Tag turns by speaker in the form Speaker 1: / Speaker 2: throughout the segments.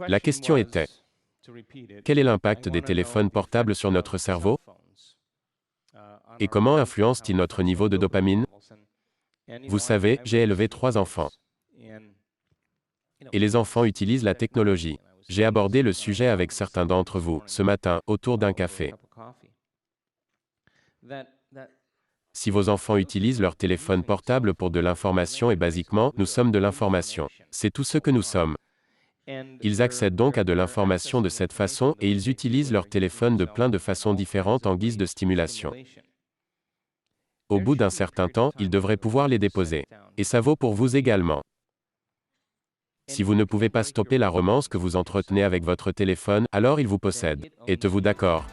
Speaker 1: La question était, quel est l'impact des téléphones portables sur notre cerveau et comment influence-t-il notre niveau de dopamine? Vous savez, j'ai élevé 3 enfants et les enfants utilisent la technologie. J'ai abordé le sujet avec certains d'entre vous, ce matin, autour d'un café. Si vos enfants utilisent leur téléphone portable pour de l'information et basiquement, nous sommes de l'information. C'est tout ce que nous sommes. Ils accèdent donc à de l'information de cette façon et ils utilisent leur téléphone de plein de façons différentes en guise de stimulation. Au bout d'un certain temps, ils devraient pouvoir les déposer. Et ça vaut pour vous également. Si vous ne pouvez pas stopper la romance que vous entretenez avec votre téléphone, alors il vous possède. Êtes-vous d'accord?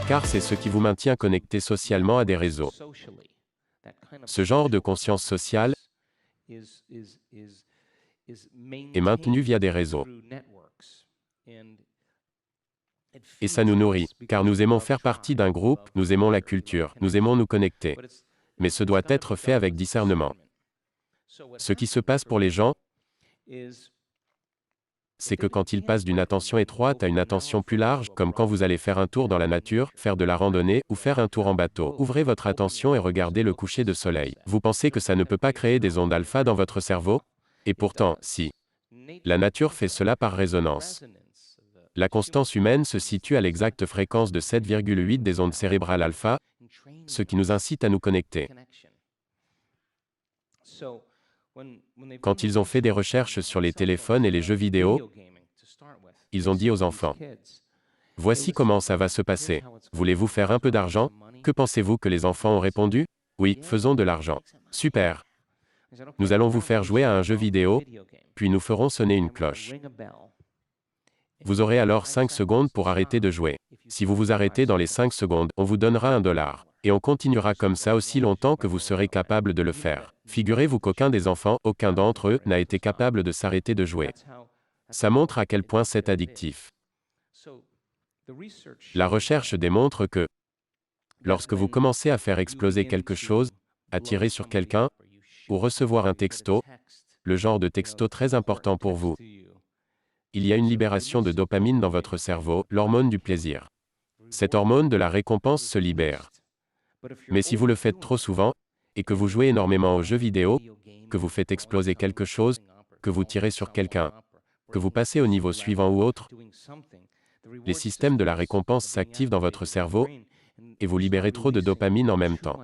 Speaker 1: Car c'est ce qui vous maintient connecté socialement à des réseaux. Ce genre de conscience sociale est maintenu via des réseaux. Et ça nous nourrit, car nous aimons faire partie d'un groupe, nous aimons la culture, nous aimons nous connecter. Mais ce doit être fait avec discernement. Ce qui se passe pour les gens, c'est que quand ils passent d'une attention étroite à une attention plus large, comme quand vous allez faire un tour dans la nature, faire de la randonnée, ou faire un tour en bateau, ouvrez votre attention et regardez le coucher de soleil. Vous pensez que ça ne peut pas créer des ondes alpha dans votre cerveau? Et pourtant, si. La nature fait cela par résonance. La constance humaine se situe à l'exacte fréquence de 7,8 des ondes cérébrales alpha, ce qui nous incite à nous connecter. Quand ils ont fait des recherches sur les téléphones et les jeux vidéo, ils ont dit aux enfants, voici comment ça va se passer. Voulez-vous faire un peu d'argent? Que pensez-vous que les enfants ont répondu? Oui, faisons de l'argent. Super. Nous allons vous faire jouer à un jeu vidéo, puis nous ferons sonner une cloche. Vous aurez alors 5 secondes pour arrêter de jouer. Si vous vous arrêtez dans les 5 secondes, on vous donnera $1. Et on continuera comme ça aussi longtemps que vous serez capable de le faire. Figurez-vous qu'aucun des enfants, aucun d'entre eux, n'a été capable de s'arrêter de jouer. Ça montre à quel point c'est addictif. La recherche démontre que, lorsque vous commencez à faire exploser quelque chose, à tirer sur quelqu'un, ou recevoir un texto, le genre de texto très important pour vous, il y a une libération de dopamine dans votre cerveau, l'hormone du plaisir. Cette hormone de la récompense se libère. Mais si vous le faites trop souvent, et que vous jouez énormément aux jeux vidéo, que vous faites exploser quelque chose, que vous tirez sur quelqu'un, que vous passez au niveau suivant ou autre, les systèmes de la récompense s'activent dans votre cerveau, et vous libérez trop de dopamine en même temps.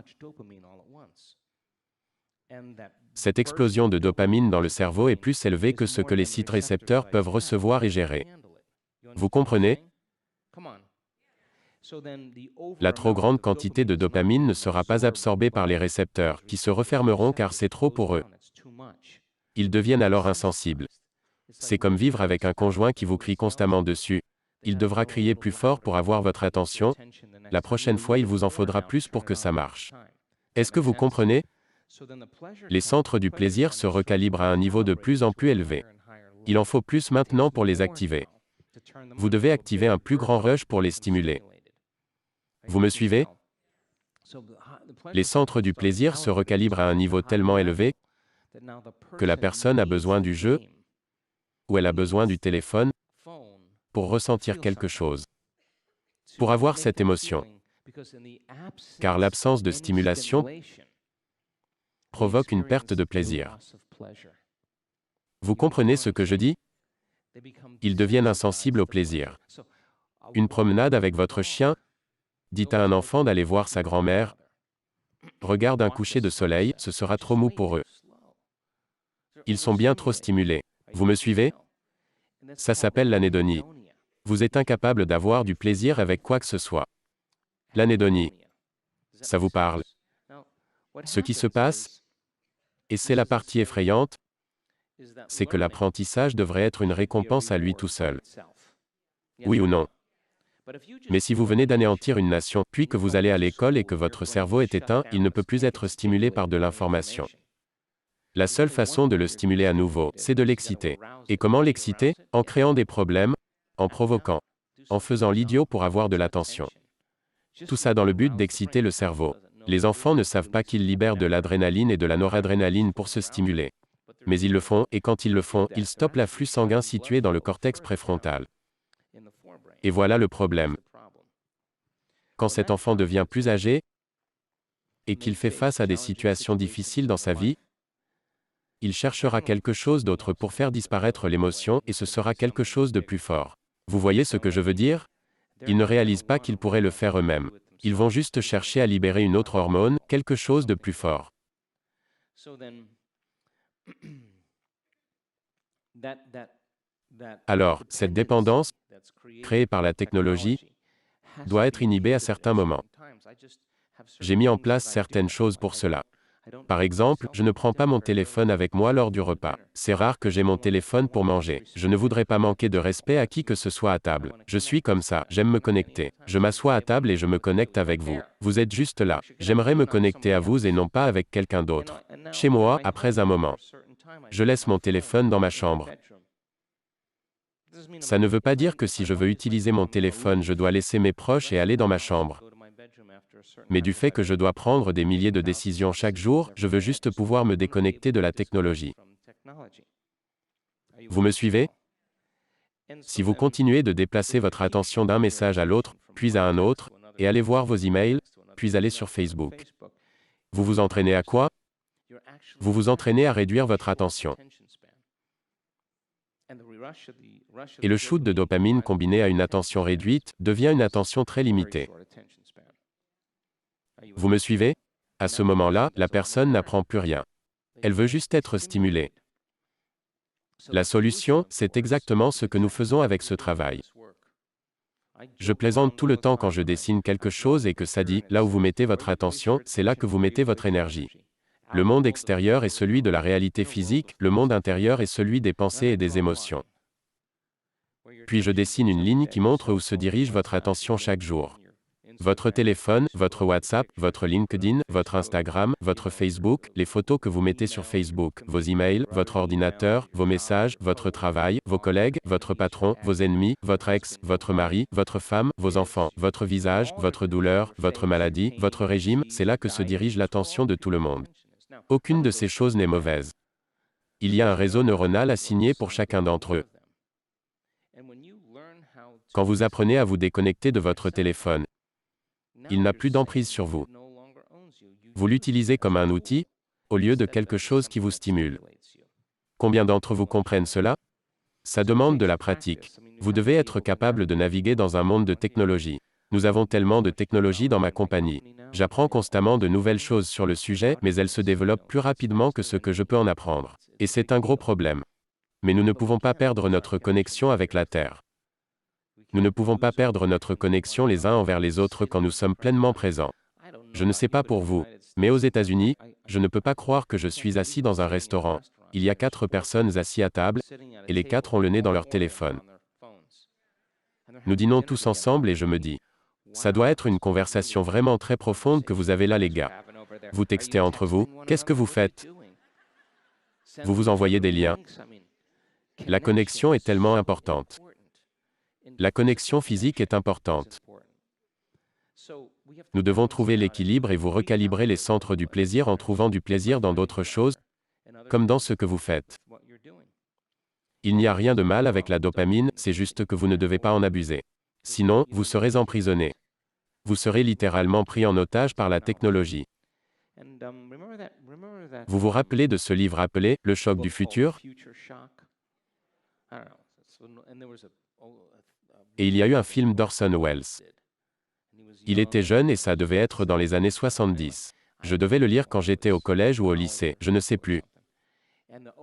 Speaker 1: Cette explosion de dopamine dans le cerveau est plus élevée que ce que les sites récepteurs peuvent recevoir et gérer. Vous comprenez? La trop grande quantité de dopamine ne sera pas absorbée par les récepteurs, qui se refermeront car c'est trop pour eux. Ils deviennent alors insensibles. C'est comme vivre avec un conjoint qui vous crie constamment dessus. Il devra crier plus fort pour avoir votre attention. La prochaine fois, il vous en faudra plus pour que ça marche. Est-ce que vous comprenez? Les centres du plaisir se recalibrent à un niveau de plus en plus élevé. Il en faut plus maintenant pour les activer. Vous devez activer un plus grand rush pour les stimuler. Vous me suivez? Les centres du plaisir se recalibrent à un niveau tellement élevé que la personne a besoin du jeu ou elle a besoin du téléphone pour ressentir quelque chose, pour avoir cette émotion. Car l'absence de stimulation provoque une perte de plaisir. Vous comprenez ce que je dis? Ils deviennent insensibles au plaisir. Une promenade avec votre chien, dites à un enfant d'aller voir sa grand-mère, regarde un coucher de soleil, ce sera trop mou pour eux. Ils sont bien trop stimulés. Vous me suivez? Ça s'appelle l'anédonie. Vous êtes incapable d'avoir du plaisir avec quoi que ce soit. L'anédonie. Ça vous parle? Ce qui se passe, et c'est la partie effrayante, c'est que l'apprentissage devrait être une récompense à lui tout seul. Oui ou non? Mais si vous venez d'anéantir une nation, puis que vous allez à l'école et que votre cerveau est éteint, il ne peut plus être stimulé par de l'information. La seule façon de le stimuler à nouveau, c'est de l'exciter. Et comment l'exciter? En créant des problèmes, en provoquant, en faisant l'idiot pour avoir de l'attention. Tout ça dans le but d'exciter le cerveau. Les enfants ne savent pas qu'ils libèrent de l'adrénaline et de la noradrénaline pour se stimuler. Mais ils le font, et quand ils le font, ils stoppent l'afflux sanguin situé dans le cortex préfrontal. Et voilà le problème. Quand cet enfant devient plus âgé, et qu'il fait face à des situations difficiles dans sa vie, il cherchera quelque chose d'autre pour faire disparaître l'émotion, et ce sera quelque chose de plus fort. Vous voyez ce que je veux dire? Ils ne réalisent pas qu'ils pourraient le faire eux-mêmes. Ils vont juste chercher à libérer une autre hormone, quelque chose de plus fort. Alors, cette dépendance, créée par la technologie, doit être inhibée à certains moments. J'ai mis en place certaines choses pour cela. Par exemple, je ne prends pas mon téléphone avec moi lors du repas. C'est rare que j'ai mon téléphone pour manger. Je ne voudrais pas manquer de respect à qui que ce soit à table. Je suis comme ça, j'aime me connecter. Je m'assois à table et je me connecte avec vous. Vous êtes juste là. J'aimerais me connecter à vous et non pas avec quelqu'un d'autre. Chez moi, après un moment, je laisse mon téléphone dans ma chambre. Ça ne veut pas dire que si je veux utiliser mon téléphone, je dois laisser mes proches et aller dans ma chambre. Mais du fait que je dois prendre des milliers de décisions chaque jour, je veux juste pouvoir me déconnecter de la technologie. Vous me suivez? Si vous continuez de déplacer votre attention d'un message à l'autre, puis à un autre, et allez voir vos emails, puis aller sur Facebook, vous vous entraînez à quoi? Vous vous entraînez à réduire votre attention. Et le shoot de dopamine combiné à une attention réduite devient une attention très limitée. Vous me suivez? À ce moment-là, la personne n'apprend plus rien. Elle veut juste être stimulée. La solution, c'est exactement ce que nous faisons avec ce travail. Je plaisante tout le temps quand je dessine quelque chose et que ça dit, là où vous mettez votre attention, c'est là que vous mettez votre énergie. Le monde extérieur est celui de la réalité physique, le monde intérieur est celui des pensées et des émotions. Puis je dessine une ligne qui montre où se dirige votre attention chaque jour. Votre téléphone, votre WhatsApp, votre LinkedIn, votre Instagram, votre Facebook, les photos que vous mettez sur Facebook, vos emails, votre ordinateur, vos messages, votre travail, vos collègues, votre patron, vos ennemis, votre ex, votre mari, votre femme, vos enfants, votre visage, votre douleur, votre maladie, votre régime, c'est là que se dirige l'attention de tout le monde. Aucune de ces choses n'est mauvaise. Il y a un réseau neuronal assigné pour chacun d'entre eux. Quand vous apprenez à vous déconnecter de votre téléphone, il n'a plus d'emprise sur vous. Vous l'utilisez comme un outil, au lieu de quelque chose qui vous stimule. Combien d'entre vous comprennent cela? Ça demande de la pratique. Vous devez être capable de naviguer dans un monde de technologie. Nous avons tellement de technologies dans ma compagnie. J'apprends constamment de nouvelles choses sur le sujet, mais elles se développent plus rapidement que ce que je peux en apprendre. Et c'est un gros problème. Mais nous ne pouvons pas perdre notre connexion avec la Terre. Nous ne pouvons pas perdre notre connexion les uns envers les autres quand nous sommes pleinement présents. Je ne sais pas pour vous, mais aux États-Unis, je ne peux pas croire que je suis assis dans un restaurant. Il y a 4 personnes assises à table, et les 4 ont le nez dans leur téléphone. Nous dînons tous ensemble et je me dis, ça doit être une conversation vraiment très profonde que vous avez là les gars. Vous textez entre vous, qu'est-ce que vous faites? Vous vous envoyez des liens. La connexion est tellement importante. La connexion physique est importante. Nous devons trouver l'équilibre et vous recalibrer les centres du plaisir en trouvant du plaisir dans d'autres choses, comme dans ce que vous faites. Il n'y a rien de mal avec la dopamine, c'est juste que vous ne devez pas en abuser. Sinon, vous serez emprisonné. Vous serez littéralement pris en otage par la technologie. Vous vous rappelez de ce livre appelé « Le choc du futur » ? Et il y a eu un film d'Orson Welles. Il était jeune et ça devait être dans les années 70. Je devais le lire quand j'étais au collège ou au lycée, je ne sais plus.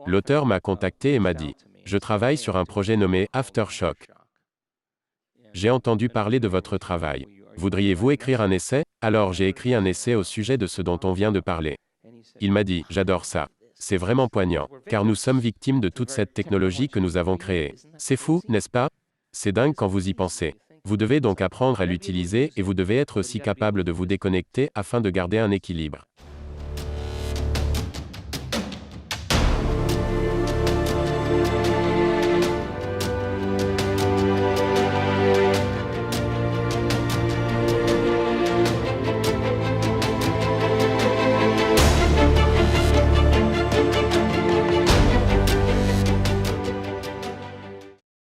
Speaker 1: L'auteur m'a contacté et m'a dit, « Je travaille sur un projet nommé Aftershock. J'ai entendu parler de votre travail. Voudriez-vous écrire un essai? » Alors j'ai écrit un essai au sujet de ce dont on vient de parler. Il m'a dit, « J'adore ça. C'est vraiment poignant, car nous sommes victimes de toute cette technologie que nous avons créée. C'est fou, n'est-ce pas? C'est dingue quand vous y pensez. Vous devez donc apprendre à l'utiliser et vous devez être aussi capable de vous déconnecter afin de garder un équilibre.